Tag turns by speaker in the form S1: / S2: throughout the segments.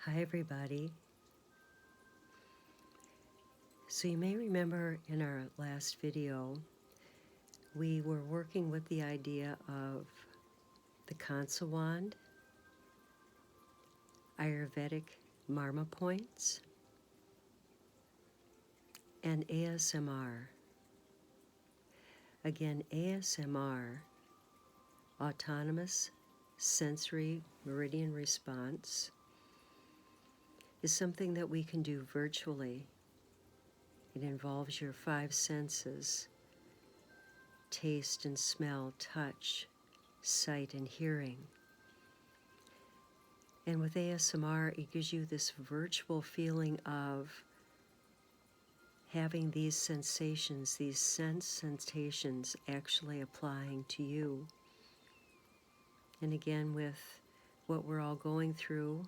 S1: Hi everybody. So you may remember in our last video, we were working with the idea of the Kansa Wand, Ayurvedic Marma Points, and ASMR. Again, ASMR, Autonomous Sensory Meridian Response, is something that we can do virtually. It involves your five senses: taste and smell, touch, sight and hearing. And with ASMR, it gives you this virtual feeling of having these sensations, these sensations actually applying to you. And again, with what we're all going through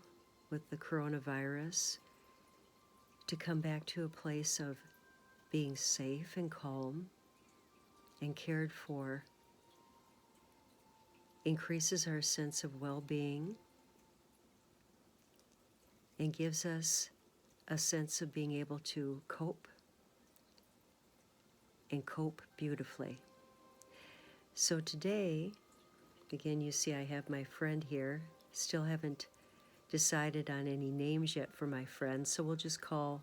S1: with the coronavirus, to come back to a place of being safe and calm and cared for increases our sense of well-being and gives us a sense of being able to cope and cope beautifully. So today, again, you see I have my friend here. Still haven't decided on any names yet for my friend, so we'll just call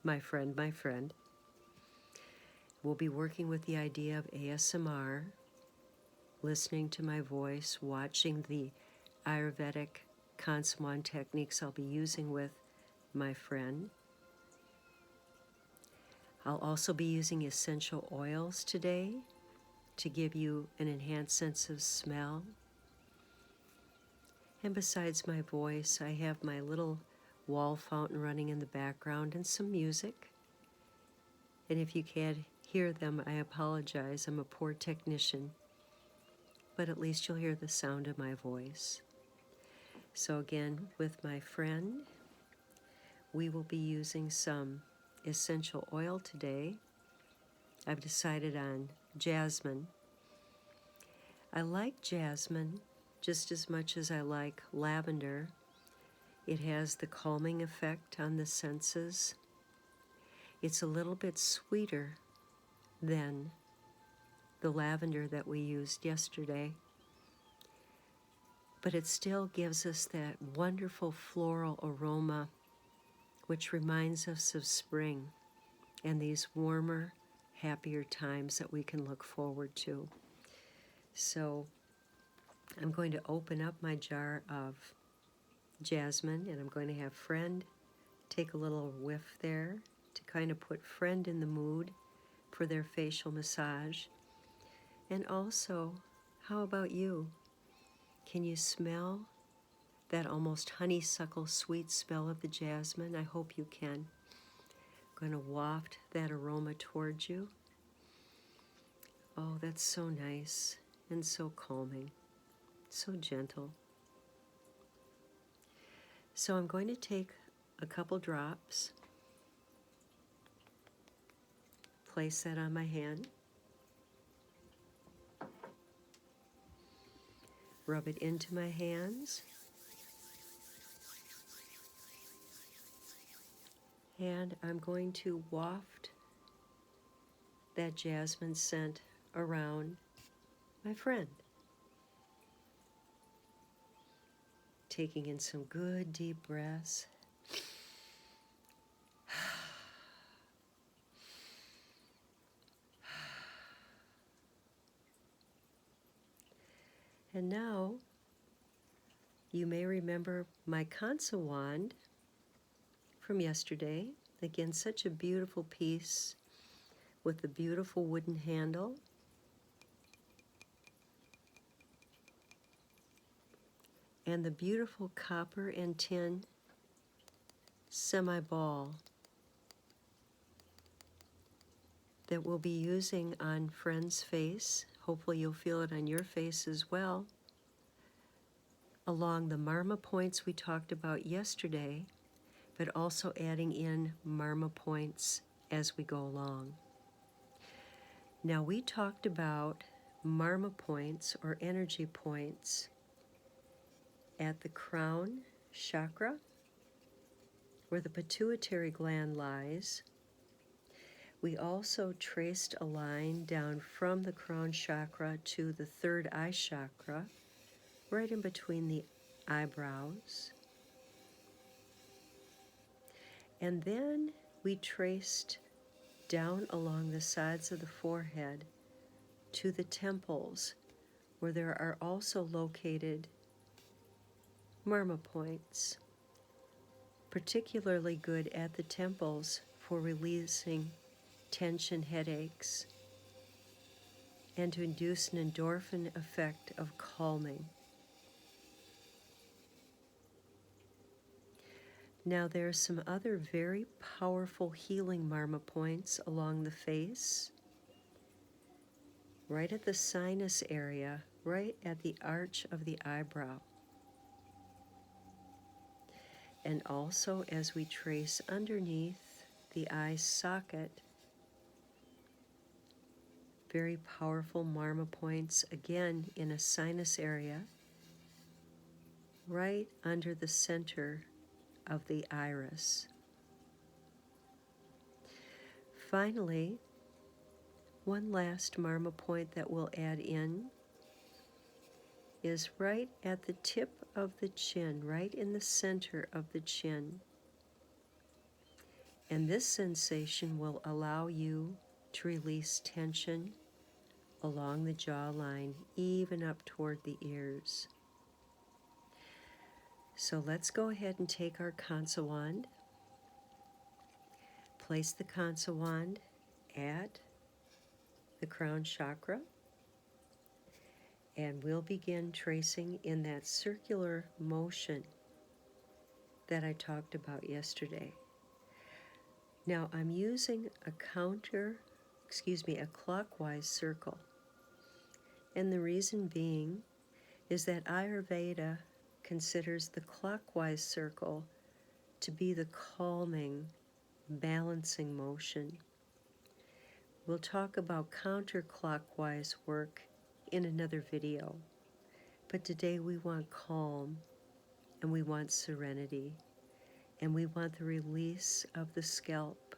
S1: my friend my friend. We'll be working with the idea of ASMR, listening to my voice, watching the Ayurvedic Kansa Wand techniques I'll be using with my friend. I'll also be using essential oils today to give you an enhanced sense of smell. And besides my voice, I have my little wall fountain running in the background and some music. And if you can't hear them, I apologize. I'm a poor technician. But at least you'll hear the sound of my voice. So again, with my friend, we will be using some essential oil today. I've decided on jasmine. I like jasmine just as much as I like lavender. It has the calming effect on the senses. It's a little bit sweeter than the lavender that we used yesterday, but it still gives us that wonderful floral aroma which reminds us of spring and these warmer, happier times that we can look forward to. So I'm going to open up my jar of jasmine, and I'm going to have friend take a little whiff there to kind of put friend in the mood for their facial massage. And also, how about you? Can you smell that almost honeysuckle sweet smell of the jasmine? I hope you can. I'm going to waft that aroma towards you. Oh, that's so nice and so calming, so gentle. So I'm going to take a couple drops, place that on my hand, rub it into my hands, and I'm going to waft that jasmine scent around my friend. Taking in some good deep breaths. And now, you may remember my Kansa Wand from yesterday. Again, such a beautiful piece with a beautiful wooden handle. And the beautiful copper and tin semi-ball that we'll be using on friend's face. Hopefully you'll feel it on your face as well. Along the Marma points we talked about yesterday, but also adding in Marma points as we go along. Now we talked about Marma points or energy points at the crown chakra where the pituitary gland lies. We also traced a line down from the crown chakra to the third eye chakra, right in between the eyebrows. And then we traced down along the sides of the forehead to the temples, where there are also located marma points, particularly good at the temples for releasing tension, headaches, and to induce an endorphin effect of calming. Now there are some other very powerful healing marma points along the face, right at the sinus area, right at the arch of the eyebrow. And also as we trace underneath the eye socket, very powerful marma points, again in a sinus area, right under the center of the iris. Finally, one last marma point that we'll add in is right at the tip of the chin, right in the center of the chin. And this sensation will allow you to release tension along the jawline, even up toward the ears. So let's go ahead and take our Kansa Wand, place the Kansa Wand at the crown chakra, and we'll begin tracing in that circular motion that I talked about yesterday. Now I'm using a clockwise circle. And the reason being is that Ayurveda considers the clockwise circle to be the calming, balancing motion. We'll talk about counterclockwise work in another video, but today we want calm, and we want serenity, and we want the release of the scalp.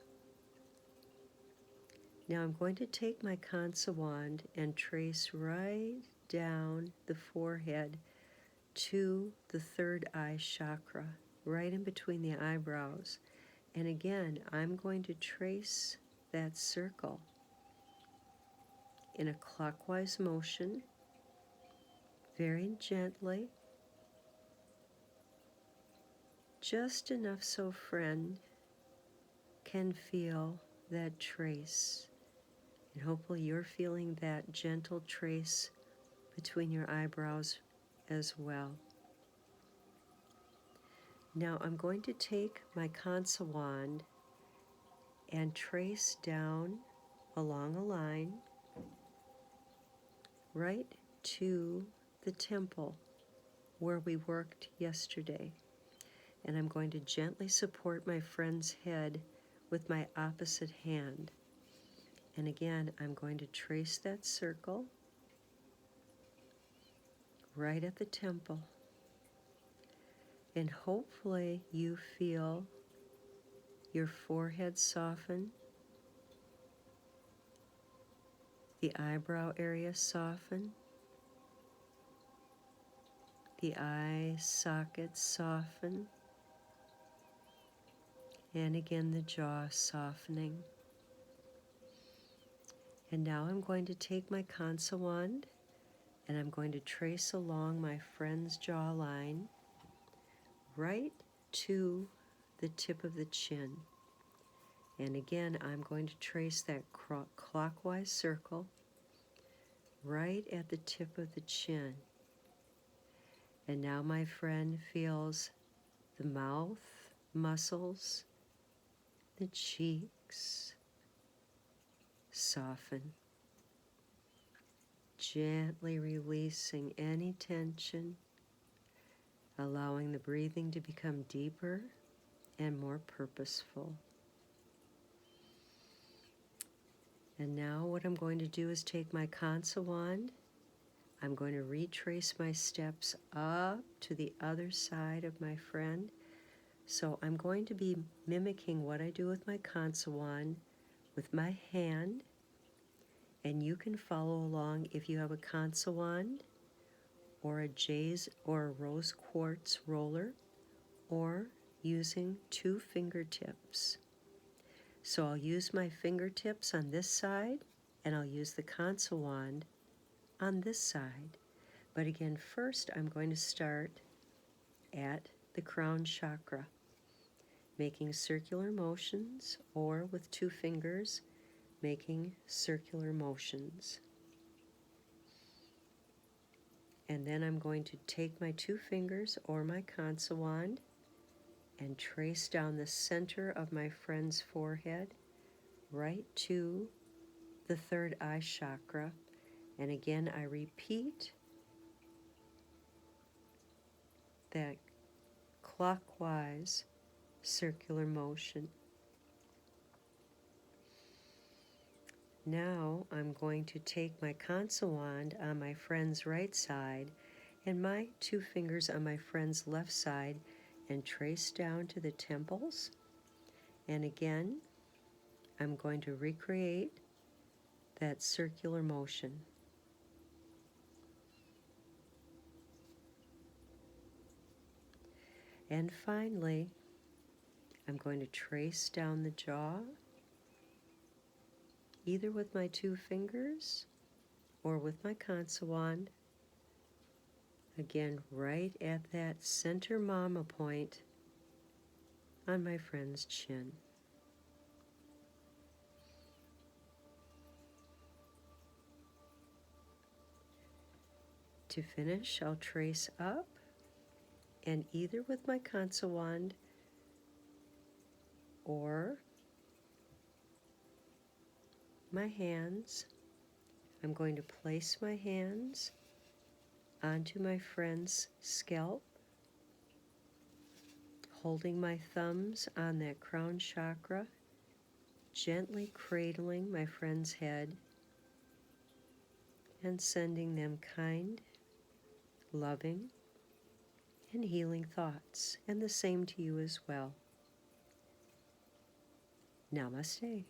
S1: Now I'm going to take my Kansa Wand and trace right down the forehead to the third eye chakra, right in between the eyebrows. And again, I'm going to trace that circle in a clockwise motion, very gently, just enough so friend can feel that trace. And hopefully you're feeling that gentle trace between your eyebrows as well. Now I'm going to take my Kansa Wand and trace down along a line right to the temple where we worked yesterday. And I'm going to gently support my friend's head with my opposite hand. And again, I'm going to trace that circle right at the temple. And hopefully you feel your forehead soften, the eyebrow area soften, the eye socket soften, and again the jaw softening. And now I'm going to take my Kansa Wand and I'm going to trace along my friend's jawline right to the tip of the chin. And again, I'm going to trace that clockwise circle right at the tip of the chin. And now my friend feels the mouth muscles, the cheeks soften, gently releasing any tension, allowing the breathing to become deeper and more purposeful. And now what I'm going to do is take my Kansa Wand. I'm going to retrace my steps up to the other side of my friend, So I'm going to be mimicking what I do with my Kansa Wand with my hand, and you can follow along if you have a Kansa Wand or a jade or a rose quartz roller, or using 2 fingertips. So I'll use my fingertips on this side, and I'll use the Kansa Wand on this side. But again, first I'm going to start at the crown chakra, making circular motions, or with 2 fingers, making circular motions. And then I'm going to take my 2 fingers or my Kansa Wand and trace down the center of my friend's forehead right to the 3rd eye chakra. And again, I repeat that clockwise circular motion. Now I'm going to take my Kansa Wand on my friend's right side and my 2 fingers on my friend's left side and trace down to the temples. And again, I'm going to recreate that circular motion. And finally, I'm going to trace down the jaw, either with my 2 fingers or with my Kansa Wand. Again, right at that center Marma Point on my friend's chin. To finish, I'll trace up, and either with my Kansa Wand or my hands, I'm going to place my hands onto my friend's scalp, holding my thumbs on that crown chakra, gently cradling my friend's head and sending them kind, loving, and healing thoughts, and the same to you as well. Namaste.